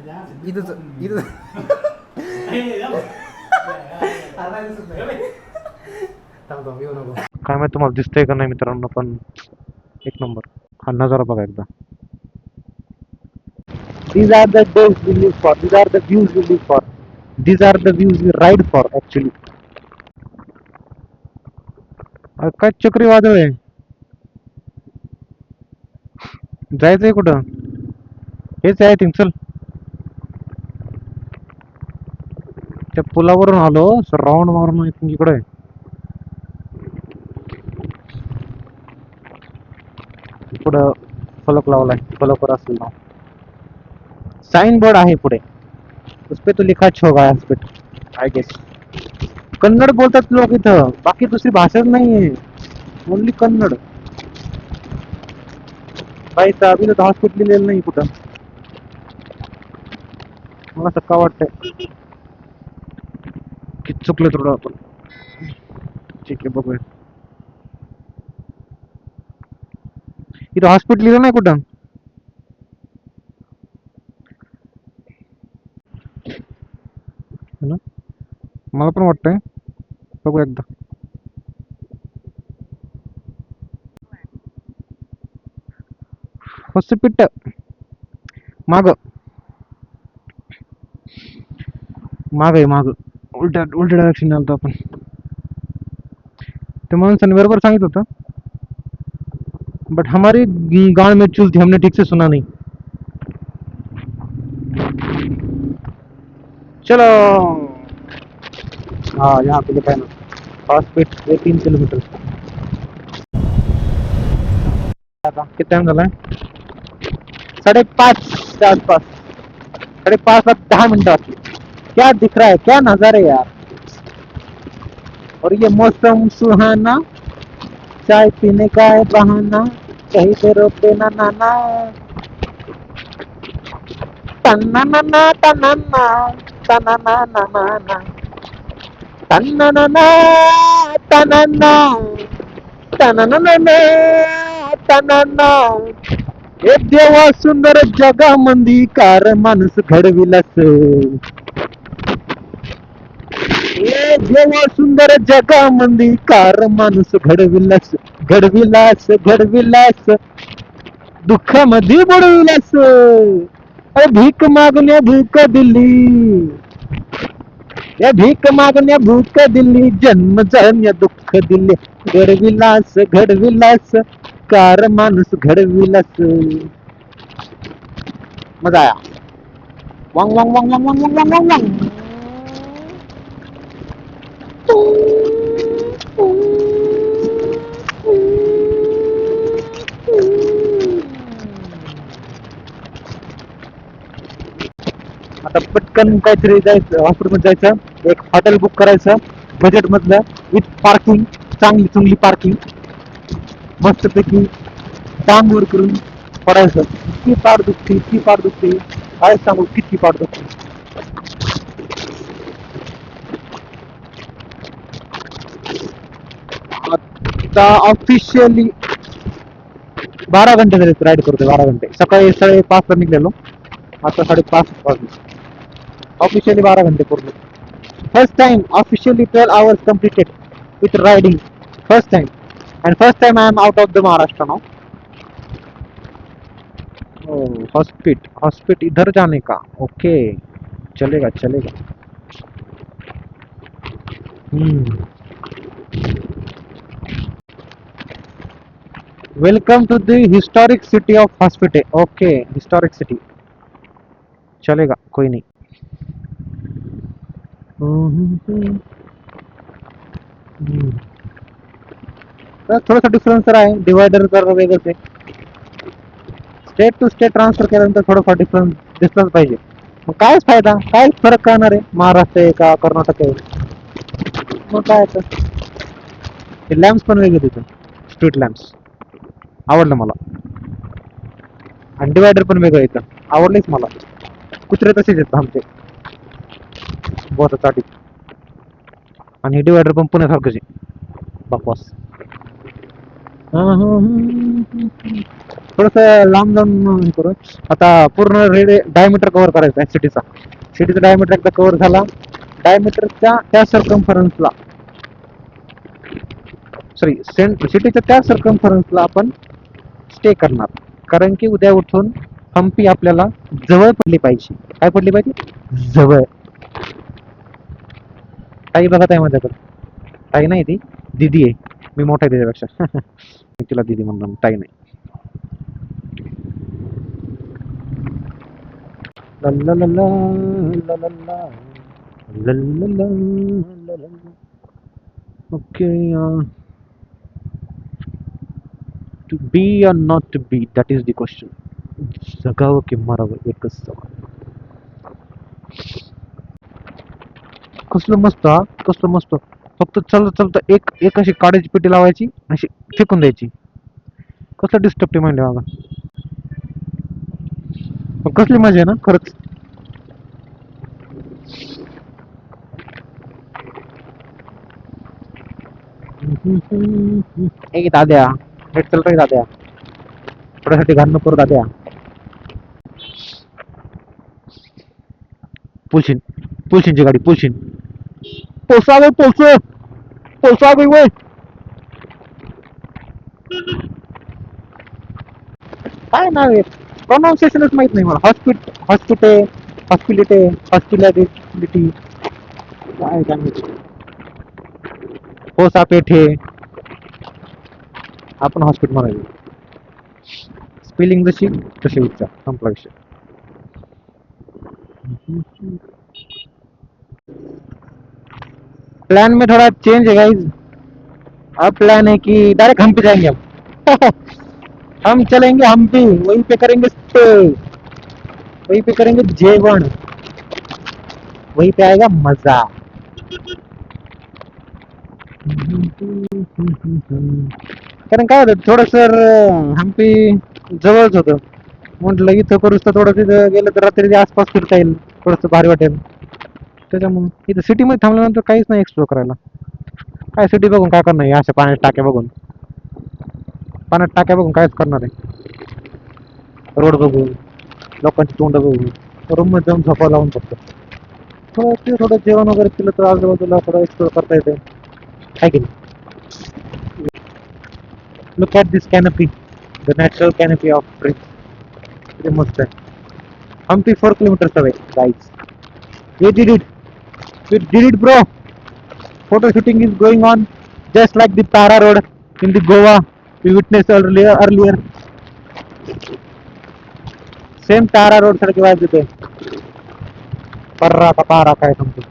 इथंच इथं येऊ नको. काय माहिती तुम्हाला दिसतंय का नाही मित्रांनो, पण एक नंबर हा नजारा बघा एकदा. These are the days we live for. These are the views we live for. These are the views we ride for actually. काय चक्रीवादळ आहे, जायचंय कुठं? हेच आहे थिंक. चल त्या पुलावरून आलो राऊंड मारून इकडे. पुढं फलक लावलाय, फलकवर असेल नाव, साइन बोर्ड आहे पुढे, उसपे तो लिखा होगा हॉस्पिटल आय गेस. कन्नड बोलतात लोक इथं, बाकी दुसरी भाषाच नाहीये, ओनली कन्नड. भाई अभी तर हॉस्पिटल लिहिलेलं नाही कुठं, मला असं का वाटतंय की चुकलं थोडं आपण. ठीक आहे बघूया, इथं हॉस्पिटल लिहिलं नाही कुठं. ना मला पण वाटतंय, बघू एकदा. हॉस्पिटल माग माग आहे, माग उलट्या उलट्या डायरेक्शन आलतो आपण. ते माणसाने बरोबर सांगितलं होतं, बट हमारी गांड में चूल थी, हमने ठीक से सुना नहीं. चलो हाँ यहाँ पे लिखा है ना हॉस्पिटल, ये 3 किलोमीटर. कितना टाइम झालाय? 5:30 के आसपास, 5:30 और 10 मिनट. क्या दिख रहा है, क्या नजारे यार. और ये मौसम सुहाना, चाय पीने का है बहाना, कहीं पे रोक देना नाना. तन्ना ना तन्ना तन्ना ना तन्ना तन्ना तन्ना तन्ना. हे देवा सुंदर जगामंदी कार माणूस घडविलास. हे देवा सुंदर जगामंदी कार माणूस घडविलास, घडविलास घडविलास, दुःखामध्ये बुडविलास. अरे भीक मागण्या भूक दिली, या भीक मागण्या भूक दिली, जन्म जाण्या दुःख दिले, घडविलास घडविलास, कार माणूस घडविलास. मजा आया. वांग वांग वांग वांग वांग वांग वांग वांग. आता पटकन काहीतरी जायचं, हॉस्पिटलमध्ये जायचं, एक हॉटेल बुक करायचं बजेट मधलं, विथ पार्किंग, चांगली चांगली पार्किंग, मस्तपैकी डांगवर करून पडायचं. इतकी पाठ दुखती, इतकी पाठ दुखती, काय सांगू किती पाठ दुखती. आता ऑफिशियली 12 घंटे झाले राईड करतोय, 12 घंटे. सकाळी 5:30 निघलेलो, आता 5:30 वाजले. ऑफिशियली 12 घंटे पूर्ण. First time officially 12 hours completed with riding. First time, and first time I am out of the Maharashtra now. Hospital इधर जाने का, ओके चलेगा चलेगा. Welcome to the historic city of hospital. Okay historic city, चलेगा कोई नहीं. थोडासा difference तर आहे, डिवायडर तर वेगळंच आहे. स्टेट टू स्टेट ट्रान्सफर केल्यानंतर थोडंफार डिफरन्स दिसलाच पाहिजे. मग काय फायदा, काय फरक करणार आहे, महाराष्ट्र आहे का कर्नाटक आहे. मग काय ते लॅम्प्स पण वेगळे तिथं, स्ट्रीट लॅम्प्स आवडलं मला, आणि डिवायडर पण वेगळं येतं, आवडलेच मला. कुत्रे तसेच येतात आमचे बोटासाठी, आणि डिवायडर पण पुण्यासारखंच आहे, बकवास. थोडस लांब जाऊन हे करू. आता पूर्ण डायमीटर कव्हर करायचा आहे सिटीचा डायमीटर एकदा कव्हर झाला. डायमीटरच्या त्या सर्कम्फरन्सला सॉरी सिटीच्या त्या सर्कम्फरन्सला आपण स्टे करणार. कारण की उद्या उठून हम्पी आपल्याला जवळ पडली पाहिजे. काय पडली पाहिजे? जवळ. ताई बघत आहे माझ्याकडे. ताई नाही, ती दिदी आहे. मी मोठा आहे त्याच्यापेक्षा. मी तिला दिदी म्हणलं, ताई नाही. ला ला ला ला ला ला ला. ला ला ला ला ला. Okay, to be or not to be, that is the question. जगावं की मरावं एकच सवाल. कसलं मस्त, हा कसलं मस्त. फक्त चालत चालत एक एक अशी काड्याची पेटी लावायची, अशी फेकून द्यायची. कसलं डिस्टर्ब माइंड आहे माझा. पण कसली मजा आहे ना खरंच. एक दाद्या नेट चल रे दाद्या, थोड्यासाठी घाण नको दाद्या. पुलशीन पुलशीनची गाडी पुलशीन. पोसावे पोसावे वय. काय नाव आहे, प्रोनाउन्सिएशनच माहित नाही मला. हॉस्पिटॅलिटी काय काय माहिती. पोसा पेठे, आपण हॉस्पिटल म्हणायचं. स्पेलिंग जशी तशी उच्चार, संपला विषय. प्लान में थोड़ा चेंज है गाइस. अब प्लान है कि डायरेक्ट हम्पी जाएंगे हम. हम चलेंगे हम्पी, वहीं पे करेंगे स्टे, वहीं पे करेंगे जेवण, वहीं पे आएगा मजा. कारण काय होतं थोडस हम्पी जवळच होतं. म्हटलं इथं करूच तर थोडं तिथं गेलं तर रात्रीच्या आसपास फिरता येईल, थोडस भारी वाटेल. त्याच्यामुळे इथं सिटीमध्ये थांबल्यानंतर काहीच नाही एक्सप्लोर करायला. काय सिटी बघून काय करणार आहे, अशा पाण्यात टाक्या बघून कायच करणार आहे. रोड बघून, लोकांची तोंड बघून, रूम मध्ये जाऊन झोपा लावून फक्त थोडं जेवण वगैरे केलं तर आजूबाजूला थोडं एक्सप्लोर करता येते. आहे की नाही. Look at this canopy, the natural canopy of trees. किती मस्त आहे. Hampi 4 kilometers away, guys. We did it. We did it, bro. Photo shooting is going on, just like the Tara Road in the Goa we witnessed earlier. Same Tara Road सारखी vibe देते. पर्रा का पारा काय समजू.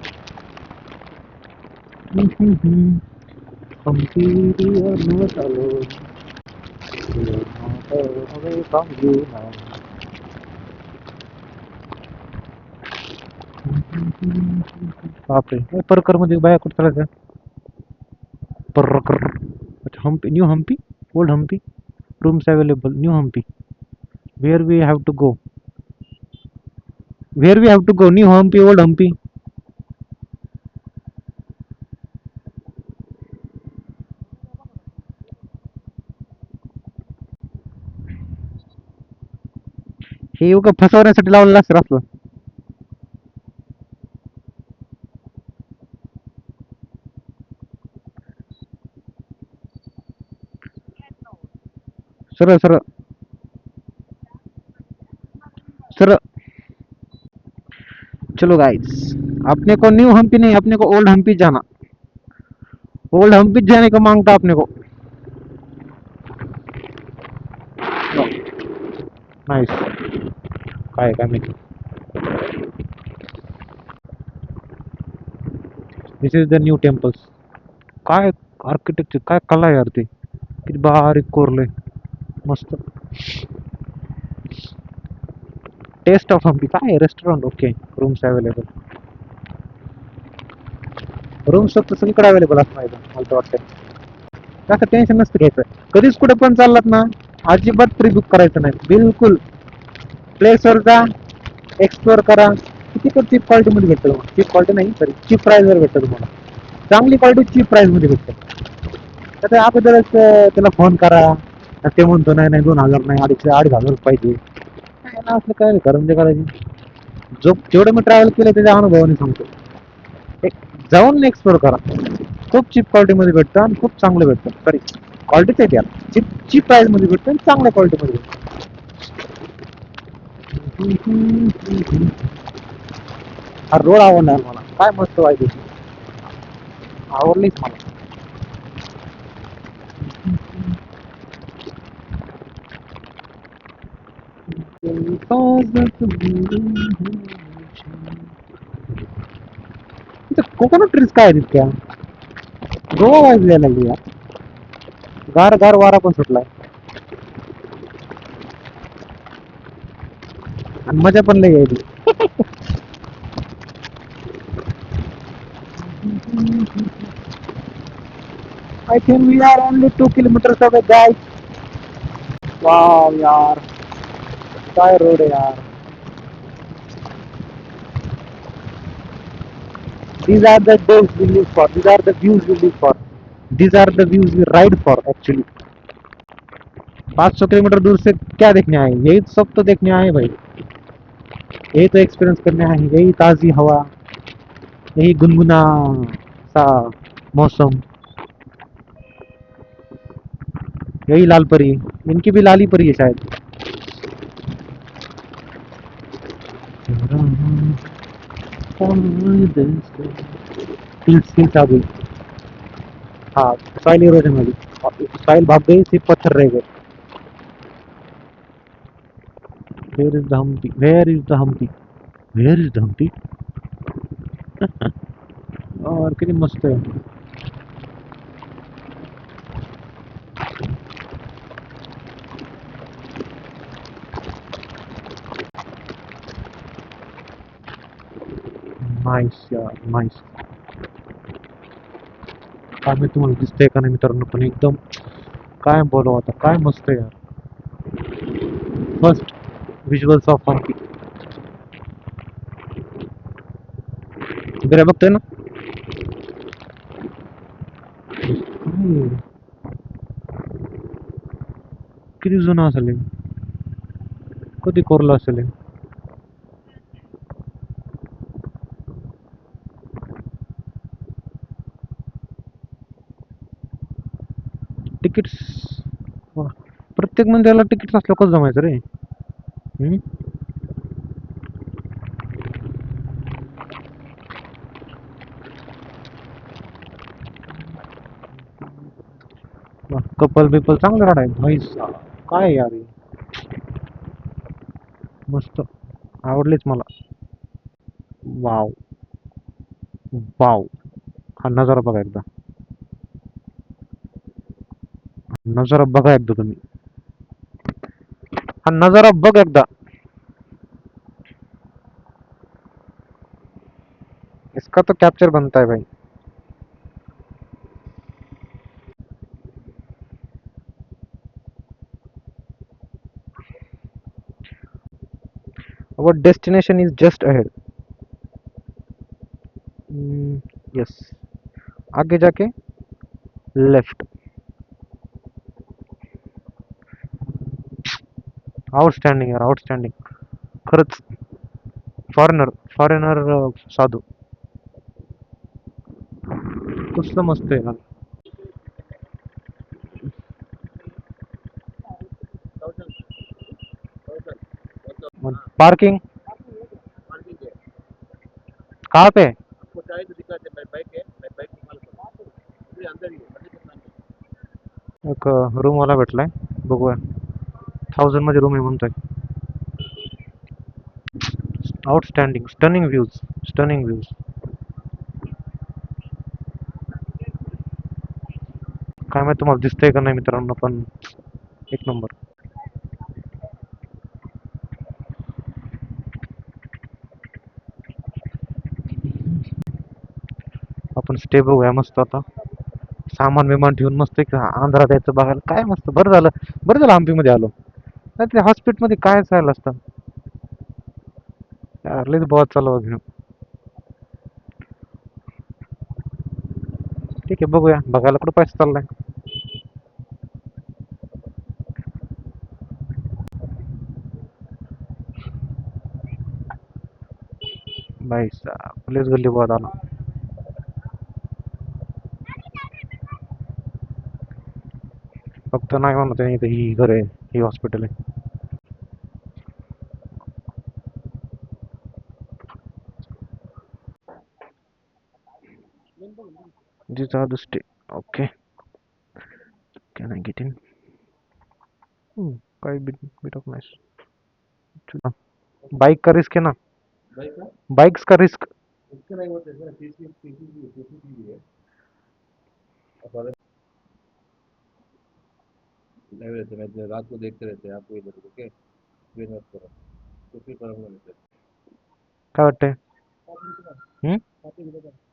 Hampi, we are not alone. We are not away from you now. बापरे, परकर मध्ये बाया कुठं चालायचं. परकर. अच्छा, Hampi, new Hampi, old Hampi, rooms available, new Hampi. Where we have to go? Where we have to go? New Hampi, old Hampi. हे उगा फसवण्यासाठी लावलेलं असतं असलं. सरळ सरळ सरळ. चलो गाइस, अपने को न्यू हम्पी नहीं, अपने को ओल्ड हम्पी जाना. ओल्ड हम्पी जाने को मांगता अपने को. नाइस. काय काय माहिती. दिस इज द न्यू टेम्पल्स. काय आर्किटेक्चर, काय कला यार ते. किती बारीक कोरलंय, मस्त. टेस्ट ऑफ हम्पी काय restaurant. Okay, rooms available. Rooms फक्त सगळीकडे अवेलेबल असणार मला तर वाटतं. जास्त टेन्शन नसतं घ्यायचं. कधीच कुठे पण चाललात ना, अजिबात प्री बुक करायचं नाही बिलकुल. प्लेसवर जा, एक्सप्लोर करा. किती पण चीप क्वालिटी मध्ये भेटतं. चीप क्वालिटी नाही, सॉरी, चीप प्राइस वर भेटतं तुम्हाला. चांगली क्वालिटी चीप प्राइस मध्ये भेटते. तर अगोदरच त्याला फोन करा, ते म्हणतो नाही नाही 2000 नाही 2,500 पाहिजे. काय ना असलं काय करून ते करायची. जो जेवढं मी ट्रॅव्हल केलं त्याच्या अनुभवाने सांगतो. एक जाऊन एक्सप्लोर करा. खूप चीप क्वालिटी मध्ये भेटतं आणि खूप चांगलं भेटतं. सॉरी क्वालिटीच आहे त्या चीप चीप प्राइस मध्ये भेटतं आणि चांगल्या क्वालिटी मध्ये भेटतं. हा रोड आवडणार मला. काय मस्त वाईट आवडलीच मला. कोकोनट ट्रीज काय आहेत त्या गोवा वाईज यायला लागली यार. गार गार वारा पण सुटलाय आणि मजा पण लई यायली. I think we are only 2 kilometers away, guys. Wow, यार काय रोड आहे यार. These are the days we live for. These are the views we live for. These are the views we ride for actually. 500 kilometre दूर से क्या देखने आए, यही सब तो देखने आए भाई. यही तो एक्सपीरियंस करने आए, यही ताज़ी हवा, यही गुनगुना सा मौसम, यही लाल परी. इनकी भी लाली परी है शायद. हिल्स हिल्स आ गई. हाँ सॉइल इरोजन वाली. सॉइल भाग गई सिर्फ पत्थर रह गए. Where is the Hampi, where is the Hampi, where is the Hampi. और किती मस्त आहे. नाईस यार नाईस. काय मी तुम्हाला दिसतंय का नाही मित्रांनो पण एकदम काय बोलावं आता काय मस्त आहे यार. First visuals of Hampi. इकडे बघतोय ना. काय किती जुनं असेल हे? कधी कोरलं असेल हे? तिकीट्स प्रत्येक मंदिराला तिकीट असलं कसं जमायचं रे. हम्म? कपल बिपल चांगलं राड आहे भाई. काय यार हे? मस्त आवडलीच मला. Wow wow. हा नजारा बघा एकदा. नजारा बघा एकदा तुम्ही. हा नजारा बघ एकदा. इसका तो कैप्चर बनता है भाई. Our destination is just ahead. Yes. आगे जाके लेफ्ट. आउटस्टँडिंग यार आउटस्टँडिंग. खरंच फॉरेनर फॉरेनर साधू. कसलं मस्त आहे यार. पार्किंग कहाँ पे. एक रूम वाला भेटलाय. बघूया 1000 मध्ये रूम आहे म्हणतोय. Outstanding stunning views. Stunning views. काय माहिती तुम्हाला दिसतंय का नाही मित्रांनो पण एक नंबर. आपण स्टे बघूया मस्त आता. सामान विमान ठेवून मस्त एक आंध्रा द्यायचं बघायला काय मस्त. बरं झालं बरं झालं हम्पीमध्ये आलो. नाही ते हॉस्पिटलमध्ये काय झालं असतं यार. लयच बहुत चालू घेऊन. ठीक आहे बघूया बघायला कुठं पैसा चाललाय. भाई साहब पुलिस गली बहुत आला. फक्त नाही म्हणत आहे इथं ही घर आहे, ही हॉस्पिटल आहे. These are the stay. Okay. Can I get in? Quite bit of nice. Bike का रिस्क है ना. बाइक्स का रिस्क. काय वाटतंय.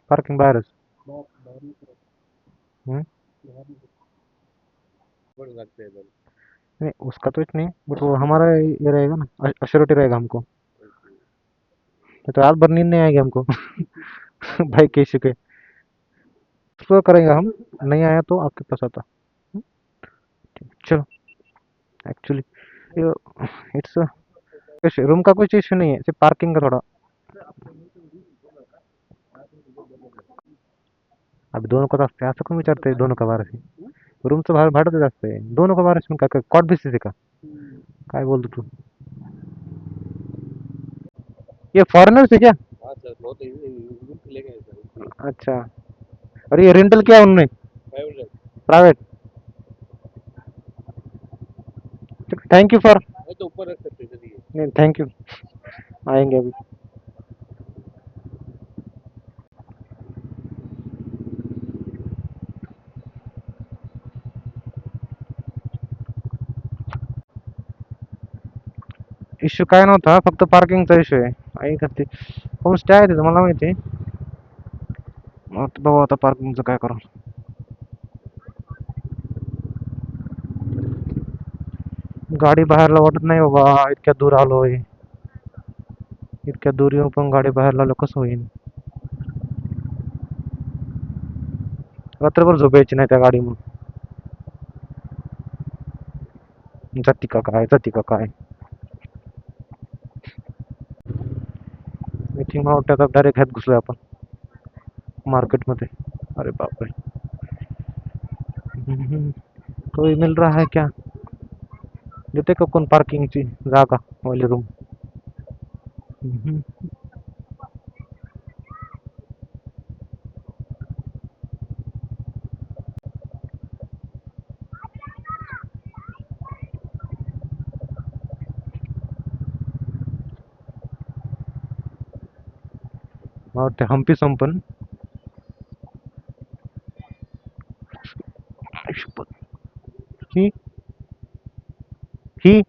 पार्किंग बाहेरच. हम्म? नहीं उसका तो नहीं, बट वो हमारा ये रहेगा ना, अश्योरिटी रहेगा हमको. तो रात भर नींद नहीं आएगी हमको. बाइक के इश्यू के तो करेंगे हम. नहीं आया तो आपके पास आता. हम्म? चलो. एक्चुअली इट्स रूम का कुछ इश्यू नहीं है, सिर्फ पार्किंग का थोड़ा. अभी दोनों को असते असं कोण विचारते दोनों का बाराशे. रूमचं भाडं तर जास्त आहे. दोनों का बाराशे मग काय कॉट बेसिस आहे का. काय बोलतो तू. ये फॉरेनर्स है क्या. अच्छा. अरे ये रेंटल किया उन्होंने. प्राइवेट. Thank you for. नहीं थैंक यू. आएंगे अभी. इश्यू काय नव्हता, फक्त पार्किंगचा इश्यू आहे. आई करते होम स्टे आहे तिथं मला माहिती आहे. मग बघू आता पार्किंगचं काय करू. गाडी बाहेरला वाटत नाही बाबा, इतक्या दूर आलोय. इतक्या दूर येऊन पण गाडी बाहेर लावलं कसं होईल. रात्रभर झोप यायची नाही त्या गाडीमुळे. जाती का काय, जाती का काय. मिथिंग वाटतं डायरेक्ट ह्यात घुसलोय आपण मार्केटमध्ये. अरे बापरे. कोई मिल रहा है क्या. देते का कोण पार्किंगची जागा वाली रूम. मला वाटतं हम्पी संपन. ही ही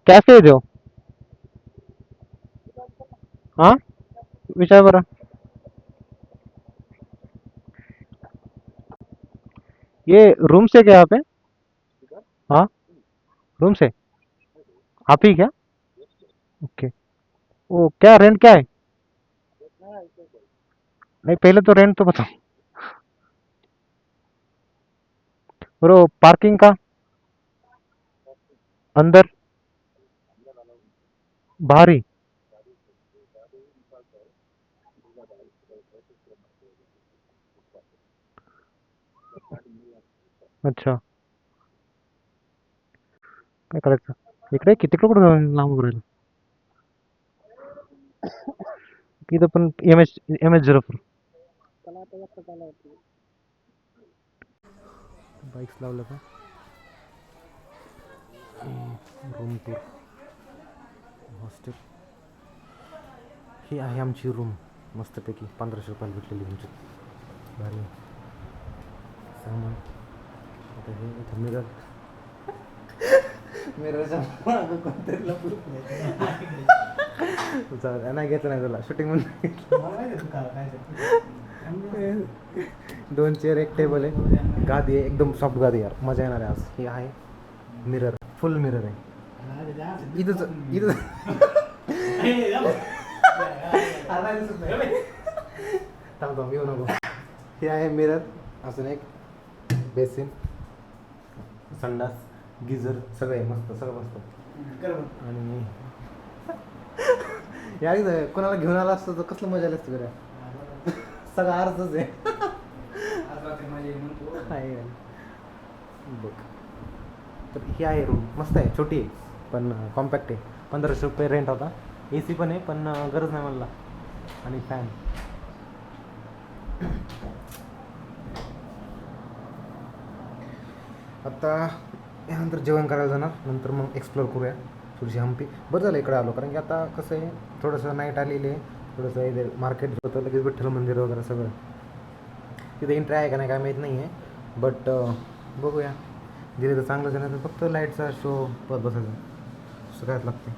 कैसे है जो. हाँ विचार बरं. ये रूम से क्या यहाँ पे. हाँ रूम से. आप ही क्या. ओके. वो क्या रेंट क्या है. नहीं पहले तो रेंट तो बताओ. और वो पार्किंग का अंदर बाहर ही. अच्छा. काय करायचं इकडे किती कुठं लांब राहील. इथं पण एम एच 04. बाईक्स लावलं का. Room tour hostel. ही आहे आमची रूम. मस्तपैकी 1500 रुपयाला भेटलेली आमची. भारी सामान. आता हे इथं मिरर. मिररच्या मागं कोणतरी लपून नाही घेतलं नाही तुला शूटिंग म्हणून. दोन चेअर एक टेबल आहे. गादी आहे एकदम सॉफ्ट गादी यार, मजा येणार आहे आज. हे आहे मिरर, फुल मिरर आहे. इथंच इथं थांबतो येऊ नको. हे आहे मिरर. अजून एक बेसिन, संडास, गिझर सगळे मस्त, सगळं मस्त. आणि या इथं कोणाला घेऊन आला असतं तर कसलं मजा आली असती बरं. सगळं अर्धच आहे. आहे का? बघ तर ही आहे रूम, मस्त आहे, छोटी आहे पण कॉम्पॅक्ट आहे. 1500 रुपये रेंट होता. ए सी पण आहे पण गरज नाही मला. आणि फॅन. आता यानंतर जेवण करायला जाणार, नंतर मग एक्सप्लोअर करूया थोडीशी हम्पी. बरं झालं इकडे आलो, कारण की आता कसं आहे थोडंसं नाईट आलेली आहे, थोडंसं इथे मार्केट होतं, लगेच विठ्ठल मंदिर वगैरे सगळं. तिथे एंट्री आहे का नाही काय माहीत नाही आहे, बट बघूया. दिले तर चांगलंच आहे, नाही तर फक्त लाईटचा शो बघत बसायचा, सगळ्यात लागते.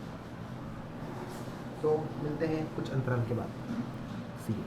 तो मिलते हैं कुछ अंतराल के बाद. सी